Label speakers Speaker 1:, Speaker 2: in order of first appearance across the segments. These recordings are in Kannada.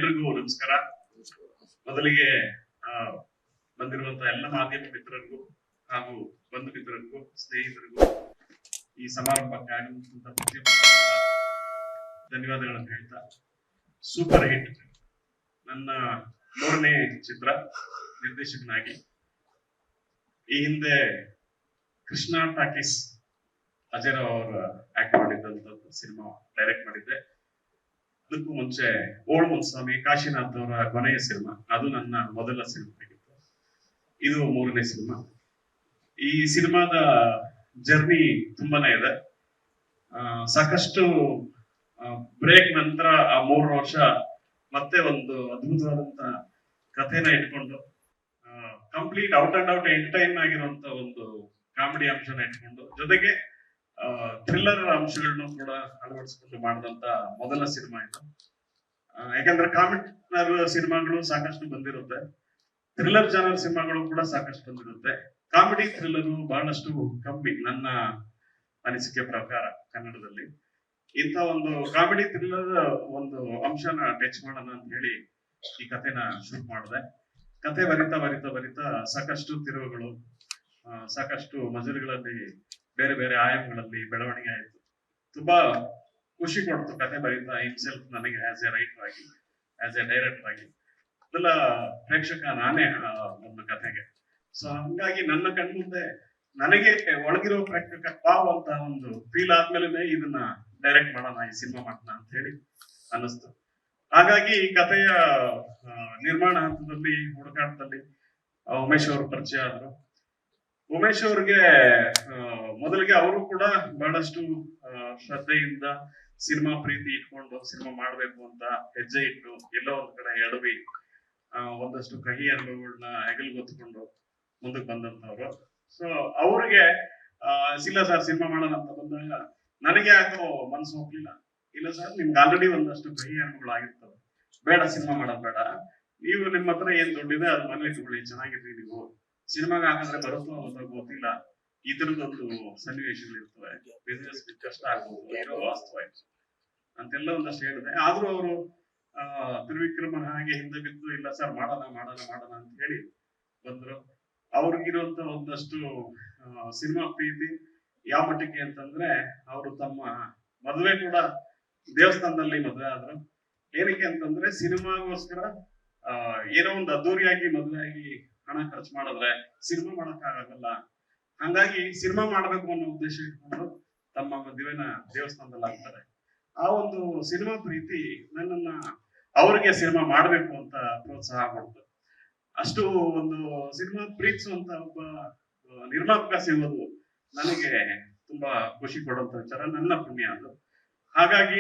Speaker 1: ಎಲ್ರಿಗೂ ನಮಸ್ಕಾರ. ಮೊದಲಿಗೆ ಬಂದಿರುವಂತಹ ಎಲ್ಲ ಮಾಧ್ಯಮ ಮಿತ್ರರಿಗೂ ಹಾಗೂ ಬಂಧು ಮಿತ್ರರಿಗೂ ಸ್ನೇಹಿತರಿಗೂ ಈ ಸಮಾರಂಭಕ್ಕೆ ಆಗಮಿಸಿದಂತ ಪ್ರತಿಯೊಬ್ಬರಿಗೂ ಧನ್ಯವಾದಗಳನ್ನು ಹೇಳ್ತಾ, ಸೂಪರ್ ಹಿಟ್ ನನ್ನ 3ನೇ ಚಿತ್ರ ನಿರ್ದೇಶಕನಾಗಿ. ಈ ಹಿಂದೆ ಕೃಷ್ಣ ಟಾಕೀಸ್ ಅಜಯ್ ರಾವ್ ಅವರ ಆಕ್ಟ್ ಮಾಡಿದ್ದಂತ ಸಿನಿಮಾ ಡೈರೆಕ್ಟ್ ಮಾಡಿದ್ದೆ. ಅದಕ್ಕೂ ಮುಂಚೆ ಓಲ್ಡ್ ಮುನ್ಸ್ವಾಮಿ ಕಾಶಿನಾಥ್ ಅವರ ಕೊನೆಯ ಸಿನಿಮಾ, ಅದು ನನ್ನ ಮೊದಲ ಸಿನಿಮಾ ಆಗಿತ್ತು. ಇದು 3ನೇ ಸಿನಿಮಾ. ಈ ಸಿನಿಮಾದ ಜರ್ನಿ ತುಂಬಾನೇ ಇದೆ. ಸಾಕಷ್ಟು ಬ್ರೇಕ್ ನಂತರ ಆ 3 ವರ್ಷ ಮತ್ತೆ ಒಂದು ಅದ್ಭುತವಾದಂತ ಕಥೆನ ಇಟ್ಕೊಂಡು, complete out and out entertain ಆಗಿರುವಂತ ಒಂದು ಕಾಮಿಡಿ ಅಂಶನ ಇಟ್ಕೊಂಡು, ಜೊತೆಗೆ ಥ್ರಿಲ್ಲರ್ ಅಂಶಗಳನ್ನು ಕೂಡ ಅಳವಡಿಸಿಕೊಂಡು ಮಾಡಿದಂತ ಮೊದಲ ಸಿನಿಮಾ ಇದು. ಯಾಕಂದ್ರೆ ಕಾಮಿಡಿ ಸಿನಿಮಾಗಳು ಸಾಕಷ್ಟು ಬಂದಿರುತ್ತೆ, ಥ್ರಿಲ್ಲರ್ ಜಾನರ್ ಸಿನಿಮಾಗಳು ಕೂಡ ಸಾಕಷ್ಟು ಬಂದಿರುತ್ತೆ. ಕಾಮಿಡಿ ಥ್ರಿಲ್ಲರ್ ಬಹಳಷ್ಟು ಕಮ್ಮಿ ನನ್ನ ಅನಿಸಿಕೆ ಪ್ರಕಾರ ಕನ್ನಡದಲ್ಲಿ. ಇಂಥ ಒಂದು ಕಾಮಿಡಿ ಥ್ರಿಲ್ಲರ್ ಒಂದು ಅಂಶನ ಟಚ್ ಮಾಡೋಣ ಅಂತ ಹೇಳಿ ಈ ಕಥೆನ ಶುರು ಮಾಡಿದೆ. ಕಥೆ ಬರಿತಾ ಬರಿತಾ ಬರಿತಾ ಸಾಕಷ್ಟು ತಿರುವುಗಳು, ಸಾಕಷ್ಟು ಮಜಲುಗಳಲ್ಲಿ, ಬೇರೆ ಬೇರೆ ಆಯಾಮಗಳಲ್ಲಿ ಬೆಳವಣಿಗೆ ಆಯಿತು. ತುಂಬಾ ಖುಷಿ ಕೊಡ್ತು ಕಥೆ ಬರೀತಾ ಇನ್ಸೆಲ್ಫ್ ನನಗೆ ಆಸ್ ಎ ರೈಟರ್ ಆಗಿ, ಆಸ್ ಎ ಡೈರೆಕ್ಟರ್ ಆಗಿ. ಮೊದಲ ಪ್ರೇಕ್ಷಕ ನಾನೇ ಒಂದು ಕಥೆಗೆ. ಸೊ ಹಂಗಾಗಿ ನನ್ನ ಕಣ್ಮುಂದೆ ನನಗೆ ಒಳಗಿರೋ ಪ್ರೇಕ್ಷಕ ವಾವ್ ಅಂತ ಒಂದು ಫೀಲ್ ಆದ್ಮೇಲೆ ಇದನ್ನ ಡೈರೆಕ್ಟ್ ಮಾಡೋಣ, ಈ ಸಿನಿಮಾ ಮಾಡೋಣ ಅಂತ ಹೇಳಿ ಅನ್ನಿಸ್ತು. ಹಾಗಾಗಿ ಈ ಕಥೆಯ ನಿರ್ಮಾಣ ಹಂತದಲ್ಲಿ, ಹುಡುಕಾಟದಲ್ಲಿ ಉಮೇಶ್ ಅವರು ಪರಿಚಯ ಆದ್ರು. ಉಮೇಶ್ ಅವ್ರಿಗೆ ಮೊದಲಿಗೆ ಅವರು ಕೂಡ ಬಹಳಷ್ಟು ಶ್ರದ್ಧೆಯಿಂದ ಸಿನಿಮಾ ಪ್ರೀತಿ ಇಟ್ಕೊಂಡು ಸಿನಿಮಾ ಮಾಡ್ಬೇಕು ಅಂತ ಹೆಜ್ಜೆ ಇಟ್ಟು ಎಲ್ಲೋ ಒಂದ್ ಕಡೆ ಎಡವಿ ಒಂದಷ್ಟು ಕಹಿ ಅನುಭವಗಳನ್ನ ಹೆಗಲ್ಗೊತ್ಕೊಂಡು ಮುಂದಕ್ಕೆ ಬಂದಂತವ್ರು. ಸೊ ಅವ್ರಿಗೆ ಇಲ್ಲ ಸರ್ ಸಿನಿಮಾ ಮಾಡೋಣ ಅಂತ ಬಂದಾಗ ನನಗೆ ಯಾಕೋ ಮನ್ಸು ಹೋಗ್ಲಿಲ್ಲ. ಇಲ್ಲ ಸರ್, ನಿಮ್ಗೆ ಆಲ್ರೆಡಿ ಒಂದಷ್ಟು ಕಹಿ ಅನುಭವಗಳು ಆಗಿರ್ತವೆ, ಬೇಡ ಸಿನಿಮಾ ಮಾಡೋದ್ ಬೇಡ, ನೀವು ನಿಮ್ಮ ಹತ್ರ ಏನ್ ದುಡ್ಡಿದೆ ಅದ್ ಮನೇಲಿ ತಗೊಳ್ಳಿ, ಚೆನ್ನಾಗಿದ್ರಿ ನೀವು, ಸಿನಿಮಾಗ ಹಾಕಂದ್ರೆ ಬರುತ್ತೋ ಅನ್ನೋದು ಗೊತ್ತಿಲ್ಲ, ಈ ತರದೊಂದು ಸನ್ನಿವೇಶಗಳು ಇರ್ತವೆ, ಬಿಸ್ನೆಸ್ ಕಷ್ಟ ಆಗ್ಬೋದು, ಇರೋ ವಾಸ್ತವ ಅಂತೆಲ್ಲ ಒಂದಷ್ಟು ಹೇಳಿದೆ. ಆದ್ರೂ ಅವರು ತ್ರಿವಿಕ್ರಮನ ಹಾಗೆ ಹಿಂದೆ ಬಿದ್ದು ಇಲ್ಲ ಸರ್ ಮಾಡೋಣ ಮಾಡೋಣ ಮಾಡೋಣ ಅಂತ ಹೇಳಿ ಬಂದ್ರು. ಅವ್ರಿಗಿರುವಂತ ಒಂದಷ್ಟು ಸಿನಿಮಾ ಪ್ರೀತಿ ಯಾವ ಮಟ್ಟಕ್ಕೆ ಅಂತಂದ್ರೆ, ಅವರು ತಮ್ಮ ಮದುವೆ ಕೂಡ ದೇವಸ್ಥಾನದಲ್ಲಿ ಮದುವೆ ಆದ್ರು. ಏನಕ್ಕೆ ಅಂತಂದ್ರೆ ಸಿನಿಮಾಗೋಸ್ಕರ ಏನೋ ಒಂದು ಅದ್ದೂರಿಯಾಗಿ ಮದುವೆ ಆಗಿ ಹಣ ಖರ್ಚು ಮಾಡಿದ್ರೆ ಸಿನಿಮಾ ಮಾಡಕ್ ಆಗಲ್ಲ. ಹಂಗಾಗಿ ಸಿನಿಮಾ ಮಾಡ್ಬೇಕು ಅನ್ನೋ ಉದ್ದೇಶ ಇಟ್ಕೊಂಡು ತಮ್ಮ ಮದುವೆನ ದೇವಸ್ಥಾನದಲ್ಲಿ ಆಗ್ತಾರೆ. ಆ ಒಂದು ಸಿನಿಮಾ ಪ್ರೀತಿ ನನ್ನನ್ನ ಅವ್ರಿಗೆ ಸಿನಿಮಾ ಮಾಡ್ಬೇಕು ಅಂತ ಪ್ರೋತ್ಸಾಹ ಕೊಡ್ತು. ಅಷ್ಟು ಒಂದು ಸಿನಿಮಾ ಪ್ರೀತಿಸುವಂತ ಒಬ್ಬ ನಿರ್ಮಾಪಕ ಸಿಗೋದು ನನಗೆ ತುಂಬಾ ಖುಷಿ ಕೊಡುವಂತ ವಿಚಾರ, ನನ್ನ ಪುಣ್ಯ ಅದು. ಹಾಗಾಗಿ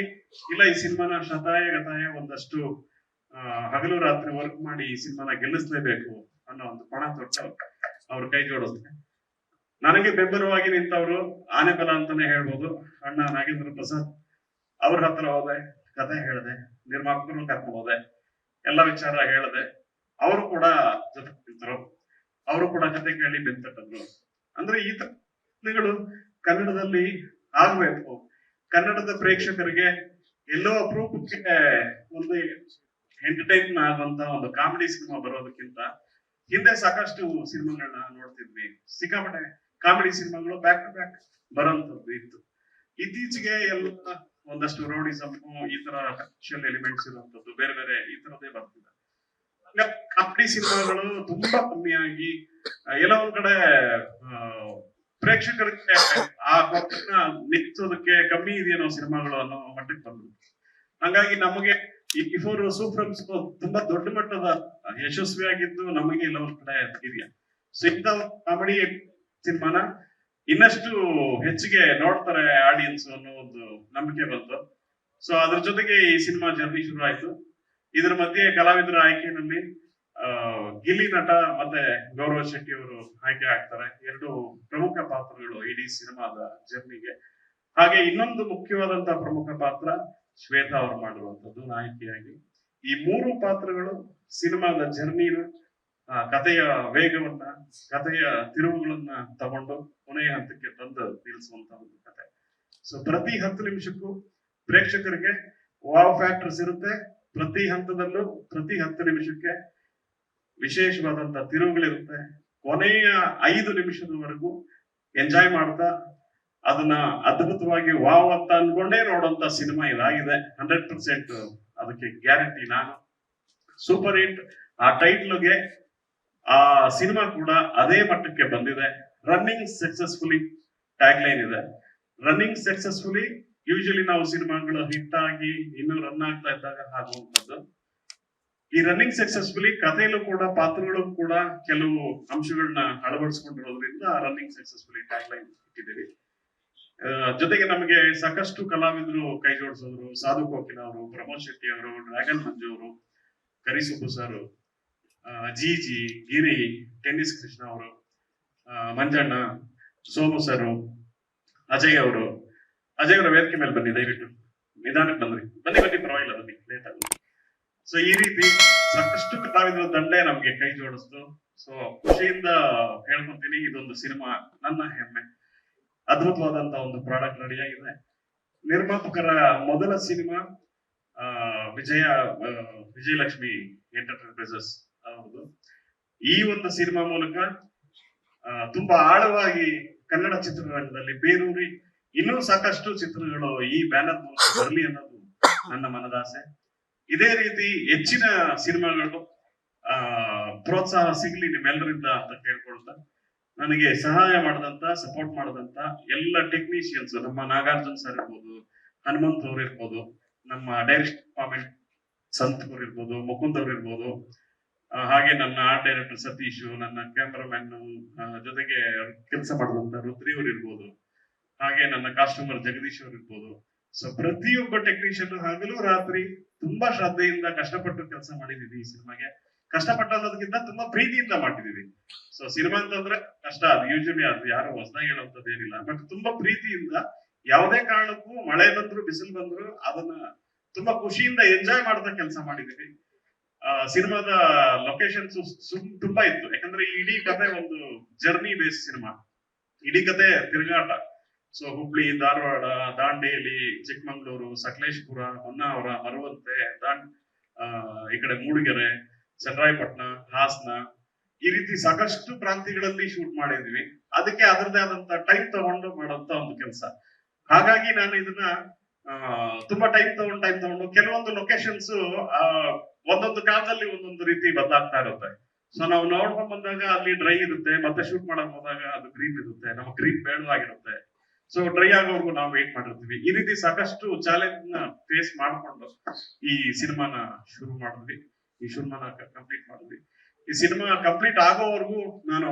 Speaker 1: ಇಲ್ಲ, ಈ ಸಿನಿಮಾನ ಶತಾಯ ಗತಾಯ ಒಂದಷ್ಟು ಹಗಲು ರಾತ್ರಿ ವರ್ಕ್ ಮಾಡಿ ಈ ಸಿನಿಮಾನ ಗೆಲ್ಲಿಸ್ಲೇಬೇಕು ಅನ್ನೋ ಒಂದು ಪಣ ತೊಟ್ಟು ಅವ್ರ ಕೈ ಜೋಡಿಸ್ತಾರೆ. ನನಗೆ ಬೆಂಬಲವಾಗಿ ನಿಂತವರು ಆನೆಬಲ ಅಂತಾನೆ ಹೇಳ್ಬೋದು, ಅಣ್ಣ ನಾಗೇಂದ್ರ ಪ್ರಸಾದ್. ಅವ್ರ ಹತ್ರ ಹೋದೆ, ಕಥೆ ಹೇಳಿದೆ, ನಿರ್ಮಾಪಕರು ಕರ್ಕೊಂಡು ಹೋದೆ, ಎಲ್ಲ ವಿಚಾರ ಹೇಳಿದೆ. ಅವರು ಕೂಡ ಜೊತೆ ನಿಂತರು, ಅವರು ಕೂಡ ಕತೆ ಕೇಳಿ ಬೆಂತಟ್ಟದ್ರು. ಅಂದ್ರೆ ಈ ಕಥೆಗಳು ಕನ್ನಡದಲ್ಲಿ ಆಗ್ಬೇಕು, ಕನ್ನಡದ ಪ್ರೇಕ್ಷಕರಿಗೆ ಎಲ್ಲೋ ಅಪರೂಪಕ್ಕೆ ಒಂದು ಎಂಟರ್ಟೈನ್ ಆಗುವಂತ ಒಂದು ಕಾಮಿಡಿ ಸಿನಿಮಾ ಬರೋದಕ್ಕಿಂತ ಹಿಂದೆ ಸಾಕಷ್ಟು ಸಿನಿಮಾಗಳನ್ನ ನೋಡ್ತಿದ್ವಿ, ಸಿಕ್ಕಾಪಟ್ಟೆ ಕಾಮಿಡಿ ಸಿನಿಮಾಗಳು ಬ್ಯಾಕ್ ಟು ಬ್ಯಾಕ್ ಬರೋಂಥದ್ದು ಇತ್ತು. ಇತ್ತೀಚೆಗೆ ಎಲ್ಲ ಒಂದಷ್ಟು ರೌಡಿಸಮ್, ಈ ತರ ಕಮರ್ಷಿಯಲ್ ಎಲಿಮೆಂಟ್ಸ್ ಇರುವಂತದ್ದು ಬೇರೆ ಬೇರೆ ಈ ತರದೇ ಬರ್ತಿದೆ. ಕಾಮಿಡಿ ಸಿನಿಮಾಗಳು ತುಂಬಾ ಕಮ್ಮಿಯಾಗಿ ಎಲ್ಲ ಒಂದ್ ಕಡೆ ಪ್ರೇಕ್ಷಕರಿಗೆ ಆ ಕೊಟ್ಟನ್ನ ನಿಲ್ಸೋದಕ್ಕೆ ಕಮ್ಮಿ ಇದೆಯೇನೋ ಸಿನಿಮಾಗಳು ಅನ್ನೋ ಮಟ್ಟಕ್ಕೆ ಬಂದ್ರು. ಹಂಗಾಗಿ ನಮಗೆ ಈ ಬಿಫೋರ್ ಸೂಫ್ರಮ್ಸ್ ತುಂಬಾ ದೊಡ್ಡ ಮಟ್ಟದ ಯಶಸ್ವಿಯಾಗಿದ್ದು ನಮಗೆ ಎಲ್ಲ ಒಂದ್ ಕಡೆ ಇದೆಯಾ. ಸೊ ಇಂಥ ಕಾಮಿಡಿ ಸಿನಿಮಾನ ಇನ್ನಷ್ಟು ಹೆಚ್ಚಿಗೆ ನೋಡ್ತಾರೆ ಆಡಿಯನ್ಸ್ ಅನ್ನೋ ಒಂದು ನಂಬಿಕೆ ಬಂತು. ಸೊ ಅದ್ರ ಜೊತೆಗೆ ಈ ಸಿನಿಮಾ ಜರ್ನಿ ಶುರು ಆಯ್ತು. ಇದ್ರ ಮಧ್ಯೆ ಕಲಾವಿದರ ಆಯ್ಕೆಯಲ್ಲಿ ಗಿಲ್ಲಿ ನಟ ಮತ್ತೆ ಗೌರವ್ ಶೆಟ್ಟಿ ಅವರು ಆಯ್ಕೆ ಆಗ್ತಾರೆ, 2 ಪ್ರಮುಖ ಪಾತ್ರಗಳು ಇಡೀ ಸಿನಿಮಾದ ಜರ್ನಿಗೆ. ಹಾಗೆ ಇನ್ನೊಂದು ಮುಖ್ಯವಾದಂತಹ ಪ್ರಮುಖ ಪಾತ್ರ ಶ್ವೇತಾ ಅವರು ಮಾಡಿರುವಂತದ್ದು ನಾಯಕಿಯಾಗಿ. ಈ 3 ಪಾತ್ರಗಳು ಸಿನಿಮಾದ ಜರ್ನಿನ, ಕಥೆಯ ವೇಗವನ್ನ, ಕಥೆಯ ತಿರುವುಗಳನ್ನ ತಗೊಂಡು ಕೊನೆಯ ಹಂತಕ್ಕೆ ತಂದು ನಿಲ್ಲಿಸುವಂತ ಒಂದು ಕಥೆ. ಸೊ ಪ್ರತಿ 10 ನಿಮಿಷಕ್ಕೂ ಪ್ರೇಕ್ಷಕರಿಗೆ ವಾವ್ ಫ್ಯಾಕ್ಟರ್ಸ್ ಇರುತ್ತೆ, ಪ್ರತಿ ಹಂತದಲ್ಲೂ ಪ್ರತಿ 10 ನಿಮಿಷಕ್ಕೆ ವಿಶೇಷವಾದಂತ ತಿರುವುಗಳಿರುತ್ತೆ. ಕೊನೆಯ 5 ನಿಮಿಷದವರೆಗೂ ಎಂಜಾಯ್ ಮಾಡ್ತಾ ಅದನ್ನ ಅದ್ಭುತವಾಗಿ ವಾವ್ ಅಂತ ಅನ್ಕೊಂಡೇ ನೋಡುವಂತ ಸಿನಿಮಾ ಇದಾಗಿದೆ. 100% ಅದಕ್ಕೆ ಗ್ಯಾರಂಟಿ ನಾನು. Super hit. ಆ ಟೈಟ್ಲ್ಗೆ ಆ ಸಿನಿಮಾ ಕೂಡ ಅದೇ ಮಟ್ಟಕ್ಕೆ ಬಂದಿದೆ. ರನ್ನಿಂಗ್ ಸಕ್ಸಸ್ಫುಲಿ ಟ್ಯಾಗ್ ಲೈನ್ ಇದೆ. ರನ್ನಿಂಗ್ ಸಕ್ಸಸ್ಫುಲಿ ಯೂಶಲಿ ನಾವು ಸಿನಿಮಾಗಳು ಹಿಟ್ ಆಗಿ ಇನ್ನೂ ರನ್ ಆಗ್ತಾ ಇದ್ದಾಗ ಆಗುವಂಥದ್ದು. ಈ ರನ್ನಿಂಗ್ ಸಕ್ಸಸ್ಫುಲಿ ಕಥೆಯಲ್ಲೂ ಕೂಡ ಪಾತ್ರಗಳು ಕೂಡ ಕೆಲವು ಅಂಶಗಳನ್ನ ಅಳವಡಿಸ್ಕೊಂಡಿರೋದ್ರಿಂದ ರನ್ನಿಂಗ್ ಸಕ್ಸಸ್ಫುಲಿ ಟ್ಯಾಗ್ ಲೈನ್ ಇಟ್ಟಿದ್ದೀವಿ. ಜೊತೆಗೆ ನಮಗೆ ಸಾಕಷ್ಟು ಕಲಾವಿದರು ಕೈ ಜೋಡಿಸಿದ್ರು. ಸಾಧು ಕೋಕಿಲ ಅವರು, ಪ್ರಮೋದ್ ಶೆಟ್ಟಿ ಅವರು, ಡ್ರ್ಯಾಗನ್ ಮಂಜು ಅವರು, ಕರಿಸುಬ್ಬು ಸರ್, ಜಿ ಗಿರಿ, ಟೆನ್ನಿಸ್ ಕೃಷ್ಣ ಅವರು, ಮಂಜಣ್ಣ, ಸೋಮು ಸರ್, ಅಜಯ್ ಅವರು ವೇದಿಕೆ ಮೇಲೆ ಬನ್ನಿ, ದಯವಿಟ್ಟು ನಿಧಾನಕ್ಕೆ ಬನ್ನಿ ಪರವಾಗಿಲ್ಲ, ಬನ್ನಿ ಲೇಟ್ ಆಗುತ್ತೆ. ಸೊ ಈ ರೀತಿ ಸಾಕಷ್ಟು ಕಲಾವಿದರ ದಂಡೆ ನಮ್ಗೆ ಕೈ ಜೋಡಿಸ್ತು. ಸೊ ಖುಷಿಯಿಂದ ಹೇಳ್ಕೊಂತೀನಿ, ಇದೊಂದು ಸಿನಿಮಾ ನನ್ನ ಹೆಮ್ಮೆ. ಅದ್ಭುತವಾದಂತ ಒಂದು ಪ್ರಾಡಕ್ಟ್ ರೆಡಿ ಆಗಿದೆ. ನಿರ್ಮಾಪಕರ ಮೊದಲ ಸಿನಿಮಾ ವಿಜಯಲಕ್ಷ್ಮಿ ಎಂಟರ್ಪ್ರೈಸಸ್ ಅವ್ರದ್ದು. ಈ ಒಂದು ಸಿನಿಮಾ ಮೂಲಕ ತುಂಬಾ ಆಳವಾಗಿ ಕನ್ನಡ ಚಿತ್ರರಂಗದಲ್ಲಿ ಬೇರೂರಿ ಇನ್ನೂ ಸಾಕಷ್ಟು ಚಿತ್ರಗಳು ಈ ಬ್ಯಾನರ್ ಮೂಲಕ ಬರಲಿ ಅನ್ನೋದು ನನ್ನ ಮನದಾಸೆ. ಇದೇ ರೀತಿ ಹೆಚ್ಚಿನ ಸಿನಿಮಾಗಳು ಪ್ರೋತ್ಸಾಹ ಸಿಗ್ಲಿ ನಿಮ್ಮೆಲ್ಲರಿಂದ ಅಂತ ಕೇಳ್ಕೊಳ್ತಾ, ನನಗೆ ಸಹಾಯ ಮಾಡದಂತ, ಸಪೋರ್ಟ್ ಮಾಡದಂತ ಎಲ್ಲ ಟೆಕ್ನಿಷಿಯನ್ಸ್, ನಮ್ಮ ನಾಗಾರ್ಜುನ್ ಸರ್ ಇರ್ಬೋದು, ಹನುಮಂತ್ ಅವ್ರು ಇರ್ಬೋದು, ನಮ್ಮ ಡೈರೆಕ್ಟ್ ಡಿಪಾರ್ಟ್ಮೆಂಟ್ ಸಂತ್ ಅವ್ರು ಇರ್ಬೋದು, ಮುಕುಂದ್ ಅವ್ರು ಇರ್ಬೋದು, ಹಾಗೆ ನನ್ನ ಆರ್ಟ್ ಡೈರೆಕ್ಟರ್ ಸತೀಶ್, ನನ್ನ ಕ್ಯಾಮ್ರಾಮ್ಯಾನ್ ಜೊತೆಗೆ ಕೆಲಸ ಮಾಡಿದಂತ ರುದ್ರಿ ಅವ್ರು ಇರ್ಬೋದು, ಹಾಗೆ ನನ್ನ ಕಾಸ್ಟ್ಯೂಮರ್ ಜಗದೀಶ್ ಅವ್ರು ಇರ್ಬೋದು. ಸೊ ಪ್ರತಿಯೊಬ್ಬ ಟೆಕ್ನಿಷಿಯನ್ ಹಗಲು ರಾತ್ರಿ ತುಂಬಾ ಶ್ರದ್ಧೆಯಿಂದ ಕಷ್ಟಪಟ್ಟು ಕೆಲಸ ಮಾಡಿದೀವಿ. ಈ ಸಿನಿಮಾಗೆ ಕಷ್ಟಪಟ್ಟು ಅನ್ನೋದಕ್ಕಿಂತ ತುಂಬಾ ಪ್ರೀತಿಯಿಂದ ಮಾಡಿದೀವಿ. ಸೊ ಸಿನಿಮಾ ಅಂತಂದ್ರೆ ಕಷ್ಟ, ಅದು ಯೂಶಲಿ ಅದು ಯಾರು ಹೊಸದಾಗಿ ಹೇಳುವಂತದ್ದು ಏನಿಲ್ಲ. ಬಟ್ ತುಂಬಾ ಪ್ರೀತಿಯಿಂದ ಯಾವುದೇ ಕಾರಣಕ್ಕೂ ಮಳೆ ಬಂದ್ರು ಬಿಸಿಲು ಬಂದ್ರು ಅದನ್ನ ತುಂಬಾ ಖುಷಿಯಿಂದ ಎಂಜಾಯ್ ಮಾಡ್ತಾ ಕೆಲಸ ಮಾಡಿದೀವಿ. ಸಿನಿಮಾದ ಲೊಕೇಶನ್ಸ್ ತುಂಬಾ ಇತ್ತು. ಯಾಕಂದ್ರೆ ಇಡೀ ಕತೆ ಒಂದು ಜರ್ನಿ ಬೇಸ್ ಸಿನಿಮಾ. ಇಡೀ ಕತೆ ತಿರುಗಾಟ. ಸೊ ಹುಬ್ಳಿ, ಧಾರವಾಡ, ದಾಂಡೇಲಿ, ಚಿಕ್ಕಮಂಗ್ಳೂರು, ಸಕಲೇಶ್ಪುರ, ಹೊನ್ನಾವರ, ಮರವಂತೆ, ಈ ಕಡೆ ಮೂಡಿಗೆರೆ, ಚನ್ನರಾಯಪಟ್ಟಣ, ಹಾಸನ, ಈ ರೀತಿ ಸಾಕಷ್ಟು ಪ್ರಾಂತ್ಯಗಳಲ್ಲಿ ಶೂಟ್ ಮಾಡಿದ್ವಿ. ಅದಕ್ಕೆ ಅದರದೇ ಆದಂತ ಟೈಮ್ ತಗೊಂಡು ಮಾಡೋಂತ ಒಂದು ಕೆಲಸ. ಹಾಗಾಗಿ ನಾನು ಇದನ್ನ ತುಂಬಾ ಟೈಮ್ ತಗೊಂಡು ಕೆಲವೊಂದು ಲೊಕೇಶನ್ಸ್ ಒಂದೊಂದು ಕಾಲದಲ್ಲಿ ಒಂದೊಂದು ರೀತಿ ಬದಲಾಗ್ತಾ ಇರುತ್ತೆ. ಸೊ ನಾವು ನೋಡ್ಕೊಂಡ್ ಬಂದಾಗ ಅಲ್ಲಿ ಡ್ರೈ ಇರುತ್ತೆ, ಮತ್ತೆ ಶೂಟ್ ಮಾಡಕ್ ಹೋದಾಗ ಅದು ಗ್ರೀನ್ ಇರುತ್ತೆ, ನಮ್ಮ ಗ್ರೀನ್ ಬೇಡವಾಗಿರುತ್ತೆ. ಸೊ ಡ್ರೈ ಆಗೋವರೆಗೂ ನಾವು ವೇಟ್ ಮಾಡಿರ್ತೀವಿ. ಈ ರೀತಿ ಸಾಕಷ್ಟು ಚಾಲೆಂಜ್ ನ ಫೇಸ್ ಮಾಡ್ಕೊಂಡು ಈ ಸಿನಿಮಾನ ಶುರು ಮಾಡಿದ್ವಿ. ಈ ಸಿನಿಮಾನ ಕಂಪ್ಲೀಟ್ ಮಾಡಿದ್ವಿ. ಈ ಸಿನಿಮಾ ಕಂಪ್ಲೀಟ್ ಆಗೋವರೆಗೂ ನಾನು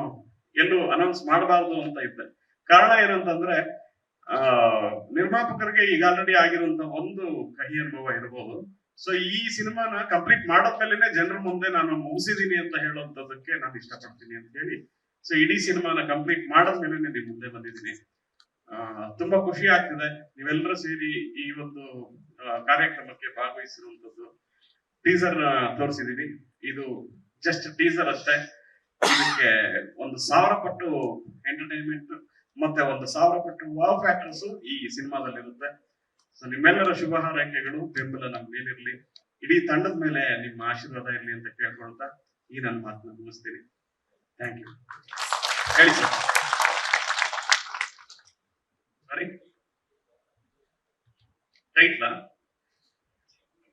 Speaker 1: ಎಲ್ಲೂ ಅನೌನ್ಸ್ ಮಾಡಬಾರ್ದು ಅಂತ ಇದ್ದೆ. ಕಾರಣ ಏನಂತಂದ್ರೆ ನಿರ್ಮಾಪಕರಿಗೆ ಈಗ ಆಲ್ರೆಡಿ ಆಗಿರುವಂತ ಒಂದು ಕಹಿ ಅನುಭವ ಇರಬಹುದು. ಸೊ ಈ ಸಿನಿಮಾನ ಕಂಪ್ಲೀಟ್ ಮಾಡದ್ಮೇಲೆ ಜನರ ಮುಂದೆ ನಾನು ಮುಗಿಸಿದೀನಿ ಅಂತ ಹೇಳುವಂತದಕ್ಕೆ ನಾನು ಇಷ್ಟಪಡ್ತೀನಿ ಅಂತ ಹೇಳಿ, ಸೊ ಇಡೀ ಸಿನಿಮಾನ ಕಂಪ್ಲೀಟ್ ಮಾಡದ್ಮೇಲೆ ನಿಮ್ ಮುಂದೆ ಬಂದಿದ್ದೀನಿ. ತುಂಬಾ ಖುಷಿ ಆಗ್ತಿದೆ ನೀವೆಲ್ಲರೂ ಸೇರಿ ಈ ಒಂದು ಕಾರ್ಯಕ್ರಮಕ್ಕೆ ಭಾಗವಹಿಸಿರುವಂತದ್ದು. ಟೀಸರ್ ತೋರಿಸಿದೀವಿ. ಇದು ಜಸ್ಟ್ ಟೀಸರ್ ಅಷ್ಟೇ. ಇದಕ್ಕೆ 1000 ಪಟ್ಟು ಎಂಟರ್ಟೈನ್ಮೆಂಟ್ ಮತ್ತೆ 1000 ಪಟ್ಟು ವಾವ್ ಫ್ಯಾಕ್ಟರ್ಸ್ ಈ ಸಿನಿಮಾದಲ್ಲಿರುತ್ತೆ. ಸೊ ನಿಮ್ಮೆಲ್ಲರ ಶುಭ ಹಾರೈಕೆಗಳು, ಬೆಂಬಲ ನಮ್ಮ ಮೇಲಿರ್ಲಿ, ಇಡೀ ತಂಡದ ಮೇಲೆ ನಿಮ್ಮ ಆಶೀರ್ವಾದ ಇರ್ಲಿ ಅಂತ ಕೇಳ್ಕೊಳ್ತಾ ಈ ನನ್ನ ಮಾತನ್ನ ಮುಗಿಸ್ತೀನಿ. Thank you. ಹೇಳಿ ಸರ್. ಸರಿ,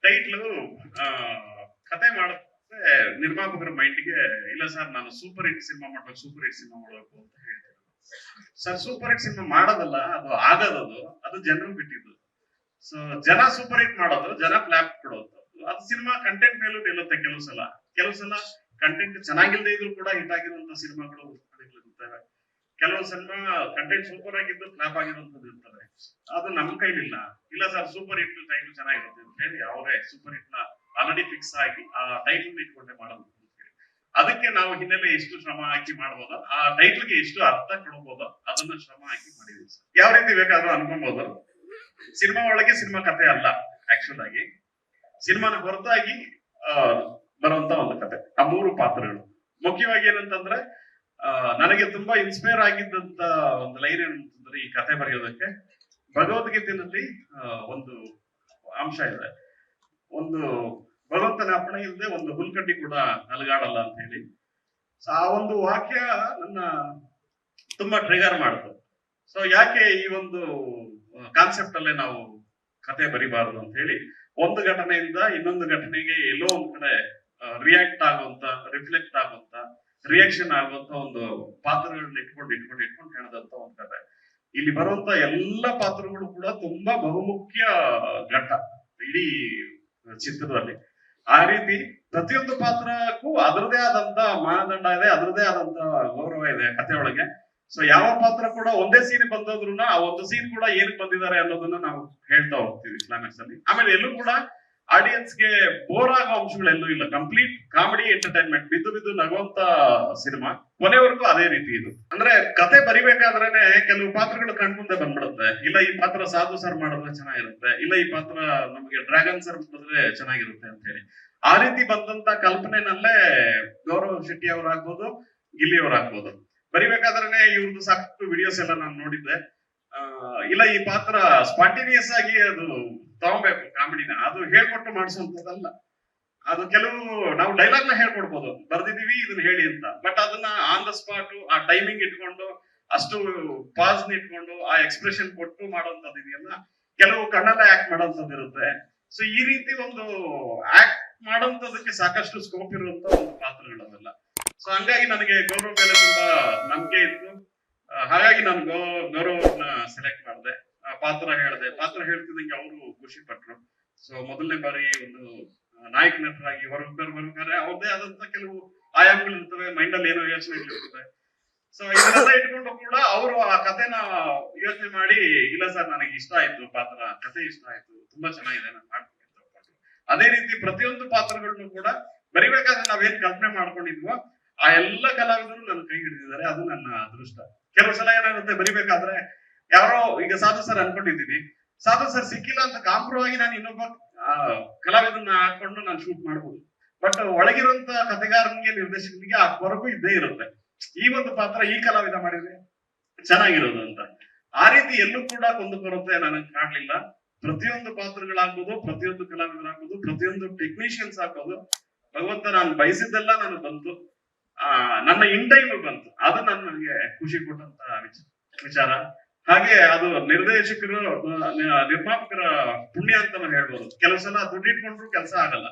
Speaker 1: ಟೈಟ್ಲು ಕತೆ ಮಾಡುತ್ತೆ ನಿರ್ಮಾಪಕರ ಮೈಂಡ್ಗೆ. ಇಲ್ಲ ಸರ್, ನಾನು ಸೂಪರ್ ಹಿಟ್ ಸಿನಿಮಾ ಮಾಡ್ಬೇಕು ಅಂತ ಹೇಳ್ತೀನಿ. ಸರ್, ಸೂಪರ್ ಹಿಟ್ ಸಿನಿಮಾ ಮಾಡೋದಲ್ಲ, ಅದು ಆಗೋದದು, ಅದು ಜನರು ಬಿಟ್ಟಿದ್ದು. ಸೊ ಜನ ಸೂಪರ್ ಹಿಟ್ ಮಾಡೋದು, ಜನ ಫ್ಲಾಪ್ ಕೊಡೋದು. ಅದು ಸಿನಿಮಾ ಕಂಟೆಂಟ್ ಮೇಲೂ ನಿಲ್ಲುತ್ತೆ. ಕೆಲವು ಸಲ ಕಂಟೆಂಟ್ ಚೆನ್ನಾಗಿಲ್ಲದೆ ಇದ್ರು ಕೂಡ ಹಿಟ್ ಆಗಿರುವಂತ ಸಿನಿಮಾಗಳು ಇರ್ತವೆ. ಕೆಲವು ಸಿನಿಮಾ ಕಂಟೆಂಟ್ ಸೂಪರ್ ಆಗಿದ್ದು ಫ್ಲಾಪ್ ಆಗಿರುವಂತದ್ದು ಇರ್ತವೆ. ಅದು ನಮ್ಮ ಕೈಲಿಲ್ಲ. ಇಲ್ಲ ಸರ್, ಸೂಪರ್ ಹಿಟ್ ಟೈಟ್ಲ್ ಚೆನ್ನಾಗಿರುತ್ತೆ ಅಂತ ಹೇಳಿ ಅವರೇ ಸೂಪರ್ ಹಿಟ್ ನ ಆಲ್ರೆಡಿ ಫಿಕ್ಸ್ ಆಗಿ ಆ ಟೈಟ್ಲ್ ಇಟ್ಕೊಂಡೆ ಮಾಡೋದು. ಅದಕ್ಕೆ ನಾವು ಹಿನ್ನೆಲೆ ಎಷ್ಟು ಶ್ರಮ ಹಾಕಿ ಮಾಡ್ಬೋದೋ, ಆ ಟೈಟ್ಲ್ಗೆ ಎಷ್ಟು ಅರ್ಥ ಕೊಡ್ಬೋದೋ ಅದನ್ನ ಶ್ರಮ ಹಾಕಿ ಮಾಡಿದೀವಿ ಸರ್. ಯಾವ ರೀತಿ ಬೇಕಾದ್ರೂ ಅನ್ಕೊಬಹುದು. ಸಿನಿಮಾ ಒಳಗೆ ಸಿನಿಮಾ ಕಥೆ ಅಲ್ಲ, ಆಕ್ಚುಲ್ ಆಗಿ ಸಿನಿಮಾನ ಹೊರತಾಗಿ ಬರುವಂತ ಒಂದು ಕತೆ. ಆ 3 ಪಾತ್ರಗಳು ಮುಖ್ಯವಾಗಿ ಏನಂತಂದ್ರೆ, ನನಗೆ ತುಂಬಾ ಇನ್ಸ್ಪೈರ್ ಆಗಿದ್ದಂತ ಒಂದು ಲೈನ್ ಏನಂತಂದ್ರೆ, ಈ ಕತೆ ಬರೆಯೋದಕ್ಕೆ ಭಗವದ್ಗೀತೆಯಲ್ಲಿ ಒಂದು ಅಂಶ ಇದೆ. ಒಂದು ಭಗವಂತನ ಅಪ್ಪಣೆ ಇಲ್ಲದೆ ಒಂದು ಹುಲ್ಕಡ್ಡಿ ಕೂಡ ಅಲುಗಾಡಲ್ಲ ಅಂತ ಹೇಳಿ. ಸೊ ಆ ಒಂದು ವಾಕ್ಯ ನನ್ನ ತುಂಬಾ ಟ್ರಿಗರ್ ಮಾಡ್ತು. ಸೊ ಯಾಕೆ ಈ ಒಂದು ಕಾನ್ಸೆಪ್ಟ್ ಅಲ್ಲೇ ನಾವು ಕತೆ ಬರಿಬಾರದು ಅಂತ ಹೇಳಿ ಒಂದು ಘಟನೆಯಿಂದ ಇನ್ನೊಂದು ಘಟನೆಗೆ ಎಲ್ಲೋ ಒಂದ್ ಕಡೆ ರಿಯಾಕ್ಟ್ ಆಗುವಂತ, ರಿಫ್ಲೆಕ್ಟ್ ಆಗುವಂತ, ರಿಯಾಕ್ಷನ್ ಆಗುವಂತ ಒಂದು ಪಾತ್ರಗಳನ್ನ ಇಟ್ಕೊಂಡು ಹೇಳದಂತ ಒಂದ್ ಕತೆ. ಇಲ್ಲಿ ಬರುವಂತ ಎಲ್ಲ ಪಾತ್ರಗಳು ಕೂಡ ತುಂಬಾ ಬಹುಮುಖ್ಯ ಘಟ್ಟ ಇಡೀ ಚಿತ್ರದಲ್ಲಿ. ಆ ರೀತಿ ಪ್ರತಿಯೊಂದು ಪಾತ್ರಕ್ಕೂ ಅದರದೇ ಆದಂತ ಮಾನದಂಡ ಇದೆ, ಅದರದೇ ಆದಂತ ಗೌರವ ಇದೆ ಕತೆ ಒಳಗೆ. ಸೊ ಯಾವ ಪಾತ್ರ ಕೂಡ ಒಂದೇ ಸೀನ್ ಬಂದೋದ್ರು ಆ ಒಂದು ಸೀನ್ ಕೂಡ ಏನಕ್ಕೆ ಬಂದಿದ್ದಾರೆ ಅನ್ನೋದನ್ನ ನಾವು ಹೇಳ್ತಾ ಹೋಗ್ತೀವಿ ಕ್ಲೈಮ್ಯಾಕ್ಸ್ ಅಲ್ಲಿ. ಆಮೇಲೆ ಎಲ್ಲೂ ಕೂಡ ಆಡಿಯನ್ಸ್ ಗೆ ಬೋರ್ ಆಗೋ ಅಂಶಗಳೆಲ್ಲೂ ಇಲ್ಲ. ಕಂಪ್ಲೀಟ್ ಕಾಮಿಡಿ ಎಂಟರ್ಟೈನ್ಮೆಂಟ್, ಬಿದ್ದು ಬಿದ್ದು ನಗುವಂತ ಸಿನಿಮಾ ಕೊನೆವರೆಗೂ ಅದೇ ರೀತಿ ಇದು. ಅಂದ್ರೆ ಕತೆ ಬರಿಬೇಕಾದ್ರೇನೆ ಕೆಲವು ಪಾತ್ರಗಳು ಕಣ್ಮುಂದೆ ಬಂದ್ಬಿಡುತ್ತೆ. ಇಲ್ಲ ಈ ಪಾತ್ರ ಸಾಧು ಸರ್ ಮಾಡಿದ್ರೆ ಚೆನ್ನಾಗಿರುತ್ತೆ, ಇಲ್ಲ ಈ ಪಾತ್ರ ನಮಗೆ ಡ್ರ್ಯಾಗನ್ ಸರ್ ಮಾಡಿದ್ರೆ ಚೆನ್ನಾಗಿರುತ್ತೆ ಅಂತ ಹೇಳಿ. ಆ ರೀತಿ ಬಂದಂತ ಕಲ್ಪನೆನಲ್ಲೇ ಗೌರವ್ ಶೆಟ್ಟಿ ಅವರಾಗ್ಬೋದು, ಗಿಲ್ಲಿ ಅವರಾಗ್ಬೋದು. ಬರಿಬೇಕಾದ್ರೆ ಇವ್ರದ್ದು ಸಾಕಷ್ಟು ವಿಡಿಯೋಸ್ ಎಲ್ಲ ನಾನು ನೋಡಿದ್ದೆ. ಇಲ್ಲ ಈ ಪಾತ್ರ ಸ್ಪಾಂಟೇನಿಯಸ್ ಆಗಿ ಅದು ತಗೋಬೇಕು ಕಾಮಿಡಿನ, ಅದು ಹೇಳ್ಕೊಟ್ಟು ಮಾಡಿಸುವಂತದ್ದಲ್ಲ. ಅದು ಕೆಲವು ನಾವು ಡೈಲಾಗ್ ನ ಹೇಳ್ಕೊಡ್ಬೋದು, ಬರ್ದಿದೀವಿ ಇದನ್ನ ಹೇಳಿ ಅಂತ. ಬಟ್ ಅದನ್ನ ಆನ್ ದ ಸ್ಪಾಟ್ ಆ ಟೈಮಿಂಗ್ ಇಟ್ಕೊಂಡು, ಅಷ್ಟು ಪಾಸ್ ಇಟ್ಕೊಂಡು, ಆ ಎಕ್ಸ್ಪ್ರೆಷನ್ ಕೊಟ್ಟು ಮಾಡೋಂಥದ್ದು ಇದೆಯಲ್ಲ, ಕೆಲವು ಕಣ್ಣಲ್ಲೇ ಆಕ್ಟ್ ಮಾಡೋಂಥದ್ದು ಇರುತ್ತೆ. ಸೊ ಈ ರೀತಿ ಒಂದು ಆಕ್ಟ್ ಮಾಡೋಂಥದಕ್ಕೆ ಸಾಕಷ್ಟು ಸ್ಕೋಪ್ ಇರುವಂತ ಒಂದು ಪಾತ್ರಗಳವೆಲ್ಲ. ಸೊ ಹಂಗಾಗಿ ನನಗೆ ಗೌರವ್ ಮೇಲೆ ತುಂಬಾ ನಂಬಿಕೆ ಇತ್ತು. ಹಾಗಾಗಿ ನಾನು ಗೌರವ್ನ ಸೆಲೆಕ್ಟ್ ಮಾಡಿದೆ. ಪಾತ್ರ ಹೇಳ್ತಿದ್ದಂಗೆ ಅವರು ಖುಷಿ ಪಟ್ರು. ಸೊ ಮೊದಲನೇ ಬಾರಿ ಒಂದು ನಾಯಕ ನಟರಾಗಿ ಬರ್ಬೇಕಾದ್ರೆ ಅವ್ರದೇ ಆದಂತ ಕೆಲವು ಆಯಾಮಗಳು ಇರ್ತವೆ, ಮೈಂಡ್ ಅಲ್ಲಿ ಏನೋ ಯೋಚನೆಗಳಿರ್ತವೆ. ಸೊ ಇದನ್ನೆಲ್ಲ ಇಟ್ಕೊಂಡು ಕೂಡ ಅವರು ಆ ಕಥೆನ ಯೋಚನೆ ಮಾಡಿ, ಇಲ್ಲ ಸರ್ ನನಗೆ ಇಷ್ಟ ಆಯ್ತು ಪಾತ್ರ, ಕಥೆ ಇಷ್ಟ ಆಯ್ತು, ತುಂಬಾ ಚೆನ್ನಾಗಿದೆ, ನಾನು ಮಾಡ್ತೀನಿ ಅಂತ ಒಪ್ಪಿದ್ರು. ಅದೇ ರೀತಿ ಪ್ರತಿಯೊಂದು ಪಾತ್ರಗಳನ್ನು ಕೂಡ ಬರಿಬೇಕಾದ್ರೆ ನಾವೇನ್ ಕಲ್ಪನೆ ಮಾಡ್ಕೊಂಡಿದ್ವೋ ಆ ಎಲ್ಲ ಕಲಾವಿದರು ನನ್ನ ಕೈ ಹಿಡಿದಿದ್ದಾರೆ. ಅದು ನನ್ನ ಅದೃಷ್ಟ. ಕೆಲವು ಸಲ ಏನಾಗುತ್ತೆ, ಬರಿಬೇಕಾದ್ರೆ ಯಾರೋ ಈಗ ಸಾಧು ಸರ್ ಅನ್ಕೊಂಡಿದ್ದೀನಿ, ಸಾಧು ಸರ್ ಸಿಕ್ಕಿಲ್ಲ ಅಂತ ಕಾಂಪ್ರವಾಗಿ ನಾನು ಇನ್ನೊಬ್ಬ ಕಲಾವಿದನ್ನ ಹಾಕೊಂಡು ನಾನು ಶೂಟ್ ಮಾಡ್ಬೋದು. ಬಟ್ ಒಳಗಿರುವಂತ ಕಥೆಗಾರನಿಗೆ, ನಿರ್ದೇಶಕನಿಗೆ ಆ ಕೊರಗು ಇದ್ದೇ ಇರುತ್ತೆ. ಈ ಒಂದು ಪಾತ್ರ ಈ ಕಲಾವಿದ ಮಾಡಿದ್ರೆ ಚೆನ್ನಾಗಿರೋದು ಅಂತ. ಆ ರೀತಿ ಎಲ್ಲೂ ಕೂಡ ಕುಂದು ಕೊರತೆ ನನಗೆ ಕಾಣ್ಲಿಲ್ಲ. ಪ್ರತಿಯೊಂದು ಪಾತ್ರಗಳಾಗ್ಬೋದು, ಪ್ರತಿಯೊಂದು ಕಲಾವಿದರಾಗ್ಬೋದು, ಪ್ರತಿಯೊಂದು ಟೆಕ್ನಿಷಿಯನ್ಸ್ ಆಗ್ಬೋದು, ಭಗವಂತ ನಾನು ಬಯಸಿದ್ದೆಲ್ಲ ನಾನು ಬಂತು, ನನ್ನ ಇನ್ ಟೈಮ್ ಬಂತು. ಅದು ನನಗೆ ಖುಷಿ ಕೊಟ್ಟಂತ ವಿಚಾರ. ಹಾಗೆ ಅದು ನಿರ್ದೇಶಕರು, ನಿರ್ಮಾಪಕರ ಪುಣ್ಯ ಅಂತಾನು ಹೇಳ್ಬೋದು. ಕೆಲವು ಸಲ ದುಡ್ಡಿಟ್ಕೊಂಡ್ರು ಕೆಲಸ ಆಗಲ್ಲ,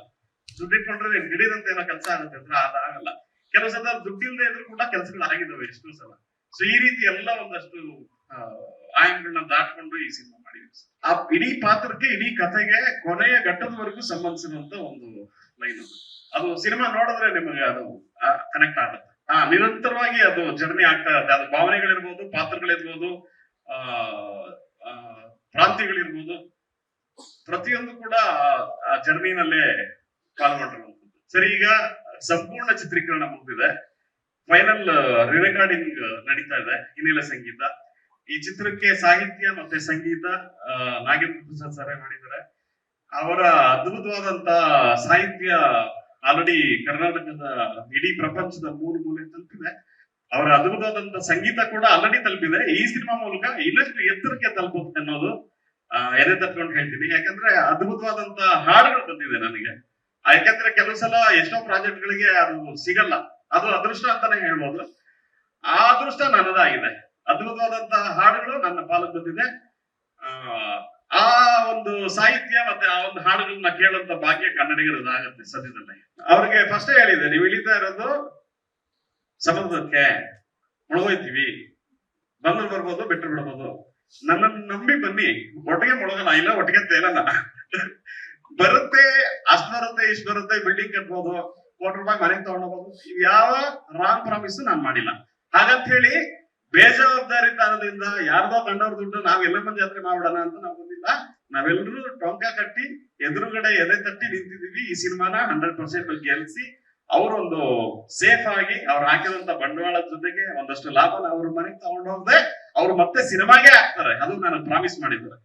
Speaker 1: ದುಡ್ಡಿಟ್ಕೊಂಡ್ರೆ ಹಿಡಿದಂತ ಏನೋ ಕೆಲಸ ಆಗುತ್ತೆ ಅಂದ್ರೆ ಅದಾಗಲ್ಲ. ಕೆಲವು ಸಲ ದುಡ್ಡಿಲ್ದೇ ಇದ್ರು ಕೂಡ ಕೆಲಸಗಳು ಆಗಿದ್ದಾವೆ ಎಷ್ಟೋ ಸಲ. ಸೊ ಈ ರೀತಿ ಎಲ್ಲ ಒಂದಷ್ಟು ಆಯಾಮಗಳನ್ನ ದಾಟ್ಕೊಂಡು ಈ ಸಿನಿಮಾ ಮಾಡಿದ್ವಿ. ಆ ಇಡೀ ಪಾತ್ರಕ್ಕೆ, ಇಡೀ ಕಥೆಗೆ ಕೊನೆಯ ಘಟ್ಟದವರೆಗೂ ಸಂಬಂಧಿಸಿರುವಂತ ಒಂದು ಲೈನ್ ಅದು ಸಿನಿಮಾ ನೋಡಿದ್ರೆ ನಿಮಗೆ ಅದು ಕನೆಕ್ಟ್ ಆಗುತ್ತೆ. ನಿರಂತರವಾಗಿ ಅದು ಜರ್ನಿ ಆಗ್ತಾ ಇರುತ್ತೆ. ಅದು ಭಾವನೆಗಳಿರ್ಬೋದು, ಪಾತ್ರಗಳಿರ್ಬೋದು, ಪ್ರಾಂತ್ಯಗಳಿರ್ಬೋದು, ಪ್ರತಿಯೊಂದು ಕೂಡ ಆ ಜರ್ನಿನಲ್ಲೇ ಪಾಲ್ಗೊಂಡಿರುವಂಥದ್ದು. ಸರಿ, ಈಗ ಸಂಪೂರ್ಣ ಚಿತ್ರೀಕರಣ ಮುಗಿದಿದೆ. ಫೈನಲ್ ರಿರೆಕಾರ್ಡಿಂಗ್ ನಡೀತಾ ಇದೆ. ಹಿನ್ನೆಲೆ ಸಂಗೀತ, ಈ ಚಿತ್ರಕ್ಕೆ ಸಾಹಿತ್ಯ ಮತ್ತೆ ಸಂಗೀತ ನಾಗೇಂದ್ರ ಪ್ರಸಾದ್ ಸರ್ ಮಾಡಿದ್ದಾರೆ. ಅವರ ಅದ್ಭುತವಾದಂತ ಸಾಹಿತ್ಯ ಆಲ್ರೆಡಿ ಕರ್ನಾಟಕದ ಇಡೀ ಪ್ರಪಂಚದ ಮೂಲೆ ತಲುಪಿದೆ. ಅವರ ಅದ್ಭುತವಾದಂತ ಸಂಗೀತ ಕೂಡ ಆಲ್ರೆಡಿ ತಲುಪಿದೆ. ಈ ಸಿನಿಮಾ ಮೂಲಕ ಇನ್ನಷ್ಟು ಎತ್ತರಕ್ಕೆ ತಲುಪುತ್ತೆ ಅನ್ನೋದು ಎದೆ ತಟ್ಕೊಂಡು ಹೇಳ್ತೀನಿ. ಯಾಕಂದ್ರೆ ಅದ್ಭುತವಾದಂತ ಹಾಡುಗಳು ಬಂದಿದೆ ನನಗೆ. ಯಾಕಂದ್ರೆ ಕೆಲವು ಸಲ ಎಷ್ಟೋ ಪ್ರಾಜೆಕ್ಟ್ ಗಳಿಗೆ ಅದು ಸಿಗಲ್ಲ, ಅದು ಅದೃಷ್ಟ ಅಂತಾನೆ ಹೇಳ್ಬೋದು. ಆ ಅದೃಷ್ಟ ನನ್ನದಾಗಿದೆ. ಅದ್ಭುತವಾದಂತಹ ಹಾಡುಗಳು ನನ್ನ ಪಾಲಕ್ ಬಂದಿದೆ. ಆ ಒಂದು ಸಾಹಿತ್ಯ ಮತ್ತೆ ಆ ಒಂದು ಹಾಡುಗಳನ್ನ ಕೇಳುವಂತ ಭಾಗ್ಯ ಕನ್ನಡಿಗರದಾಗತ್ತೆ ಸದ್ಯದಲ್ಲೇ. ಅವ್ರಿಗೆ ಫಸ್ಟ್ ಹೇಳಿದೆ, ನೀವು ಇಳಿತಾ ಇರೋದು ಸಮುದ್ರಕ್ಕೆ, ಮುಳುಗೋಯ್ತೀವಿ, ಬಂದ್ರು ಬರ್ಬೋದು, ಬಿಟ್ಟರು ಬಿಡ್ಬೋದು, ನನ್ನನ್ನು ನಂಬಿ ಬನ್ನಿ, ಒಟ್ಟಿಗೆ ಮುಳುಗಲ್ಲ, ಇಲ್ಲ ಒಟ್ಟಿಗೆ ತೇಲಲ್ಲ, ಬರುತ್ತೆ, ಅಷ್ಟ್ ಬರುತ್ತೆ, ಇಷ್ಟ ಬರುತ್ತೆ, ಬಿಲ್ಡಿಂಗ್ ಕಟ್ಬೋದು, ₹1 ಮನೆಗೆ ತಗೊಂಡೋಗ್ಬೋದು. ಇವ್ ಯಾವ ರಾಂಗ್ ಪ್ರಾಮಿಸ್ ನಾನ್ ಮಾಡಿಲ್ಲ. ಹಾಗಂತ ಹೇಳಿ ಬೇಜವಾಬ್ದಾರಿತನದಿಂದ ಯಾರ್ದೋ ಕಂಡವ್ರ ದುಡ್ಡು ನಾವೆಲ್ಲ ಜಾತ್ರೆ ಮಾಡೋಣ ಅಂತ ನಾವು ಬಂದಿಲ್ಲ. ನಾವೆಲ್ಲರೂ ಟೊಂಕ ಕಟ್ಟಿ ಎದುರುಗಡೆ ಎದೆ ತಟ್ಟಿ ನಿಂತಿದೀವಿ. ಈ ಸಿನಿಮಾನ 100% ಗೆಲ್ಸಿ ಅವರೊಂದು ಸೇಫ್ ಆಗಿ ಅವ್ರು ಹಾಕಿದಂತ ಬಂಡವಾಳದ ಜೊತೆಗೆ ಒಂದಷ್ಟು ಲಾಭನ ಅವ್ರ ಮನೆಗೆ ತಗೊಂಡೋಗ್ದೆ ಅವ್ರು ಮತ್ತೆ ಸಿನಿಮಾಗೆ ಹಾಕ್ತಾರೆ. ಅದು ನಾನು ಪ್ರಾಮಿಸ್ ಮಾಡಿದ್ದಾರೆ.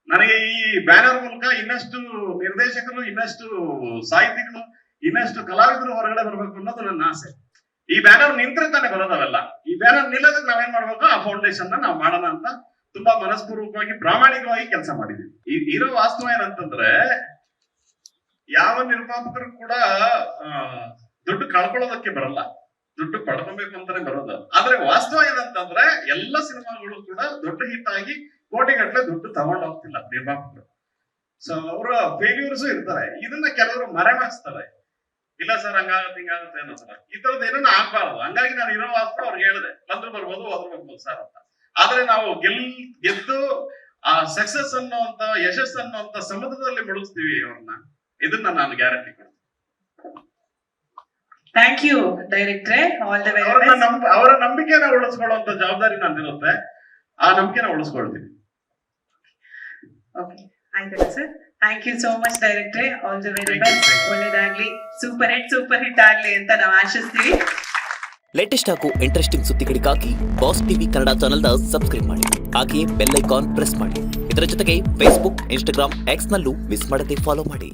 Speaker 1: ನನಗೆ ಈ ಬ್ಯಾನರ್ ಮೂಲಕ ಇನ್ನಷ್ಟು ನಿರ್ದೇಶಕರು, ಇನ್ನಷ್ಟು ಸಾಹಿತಿಗಳು, ಇನ್ನಷ್ಟು ಕಲಾವಿದರು ಹೊರಗಡೆ ಬರ್ಬೇಕು ಅನ್ನೋದು ನನ್ನ ಆಸೆ. ಈ ಬ್ಯಾನರ್ ನಿಂತ್ರೆ ತಾನೇ ಬರೋದವೆಲ್ಲ. ಈ ಬ್ಯಾನರ್ ನಿಲ್ಲೋದಕ್ಕೆ ನಾವೇನ್ ಮಾಡ್ಬೇಕು, ಆ ಫೌಂಡೇಶನ್ ನಾವು ಮಾಡೋಣ ಅಂತ ತುಂಬಾ ಮನಸ್ಪೂರ್ವಕವಾಗಿ ಪ್ರಾಮಾಣಿಕವಾಗಿ ಕೆಲಸ ಮಾಡಿದೀವಿ. ಇರೋ ವಾಸ್ತವ ಏನಂತಂದ್ರೆ, ಯಾವ ನಿರ್ಮಾಪಕರು ಕೂಡ ದುಡ್ಡು ಕಳ್ಕೊಳ್ಳೋದಕ್ಕೆ ಬರಲ್ಲ, ದುಡ್ಡು ಪಡ್ಕೊಬೇಕು ಅಂತಾನೆ ಬರೋದು. ಆದ್ರೆ ವಾಸ್ತವ ಏನಂತಂದ್ರೆ ಎಲ್ಲ ಸಿನಿಮಾಗಳು ಕೂಡ ದೊಡ್ಡ ಹಿಟ್ ಆಗಿ ಕೋಟಿಗಟ್ಟಲೆ ದುಡ್ಡು ತಗೊಂಡು ಹೋಗ್ತಿಲ್ಲ ನಿರ್ಮಾಪಕರು. ಸೊ ಅವರ ಫೇಲ್ಯೂರ್ಸ್ ಇರ್ತಾರೆ, ಇದನ್ನ ಕೆಲವರು ಮರೆಮಾಚ್ತಾರೆ. ಇಲ್ಲ ಸರ್ ಹಂಗಾಗತ್ತೆ ಹಿಂಗಾಗುತ್ತೆ ಅನ್ನೋ ಸರ್, ಈ ತರದ್ ಏನನ್ನ ಆಗ್ಬಾರ್ದು. ಹಂಗಾಗಿ ನಾನು ಇರೋ ವಾಸ್ತು ಅವ್ರಿಗೆ ಹೇಳಿದೆ, ಬಂದ್ರು ಬರ್ಬೋದು ಹೋದ್ರು ಬರ್ಬೋದು ಸರ್ ಅಂತ. ಆದ್ರೆ ನಾವು ಗೆದ್ದು ಆ ಸಕ್ಸಸ್ ಅನ್ನುವಂತ ಯಶಸ್ಸು ಅನ್ನುವಂತ ಸಮುದ್ರದಲ್ಲಿ ಮುಳುಗಿಸ್ತೀವಿ ಅವ್ರನ್ನ, ಇದನ್ನ ನಾನು ಗ್ಯಾರಂಟಿ ಕೊಡ್ತೀನಿ.
Speaker 2: ಥ್ಯಾಂಕ್ ಯು ಡೈರೆಕ್ಟ್ರೆ, ಆಲ್ ದ ವೆರಿ ಬೆಸ್ಟ್.
Speaker 1: ಅವರ ನಂಬಿಕೆನ ಉಳಿಸ್ಕೊಳ್ಳುವಂತ ಜವಾಬ್ದಾರಿ ನಂದಿರುತ್ತೆ, ಆ ನಂಬಿಕೆನ ಉಳಿಸ್ಕೊಳ್ತೀನಿ.
Speaker 2: ಓಕೆ, ಆಯ್ತಲ್ಲ sir. Thank you so much ಡೈರೆಕ್ಟ್ರೆ, ಆಲ್ ದ ವೆರಿ ಬೆಸ್ಟ್. ಒಳ್ಳೇದಾಗ್ಲಿ, ಸೂಪರ್ ಹಿಟ್ ಆಗ್ಲಿ ಅಂತ ನಾವು ಆಶಿಸ್ತೀವಿ.
Speaker 3: ಲೇಟೆಸ್ಟ್ ಹಾಗೂ ಇಂಟ್ರೆಸ್ಟಿಂಗ್ ಸುದ್ದಿಗಳಿಗಾಗಿ ಬಾಸ್ ಟಿವಿ ಕನ್ನಡ ಚಾನೆಲ್ನ ಸಬ್ಸ್ಕ್ರೈಬ್ ಮಾಡಿ, ಹಾಗೆಯೇ ಬೆಲ್ ಐಕಾನ್ ಪ್ರೆಸ್ ಮಾಡಿ. ಇದರ ಜೊತೆಗೆ ಫೇಸ್ಬುಕ್, ಇನ್ಸ್ಟಾಗ್ರಾಮ್, ಎಕ್ಸ್ ನಲ್ಲೂ ಮಿಸ್ ಮಾಡದೆ ಫಾಲೋ ಮಾಡಿ.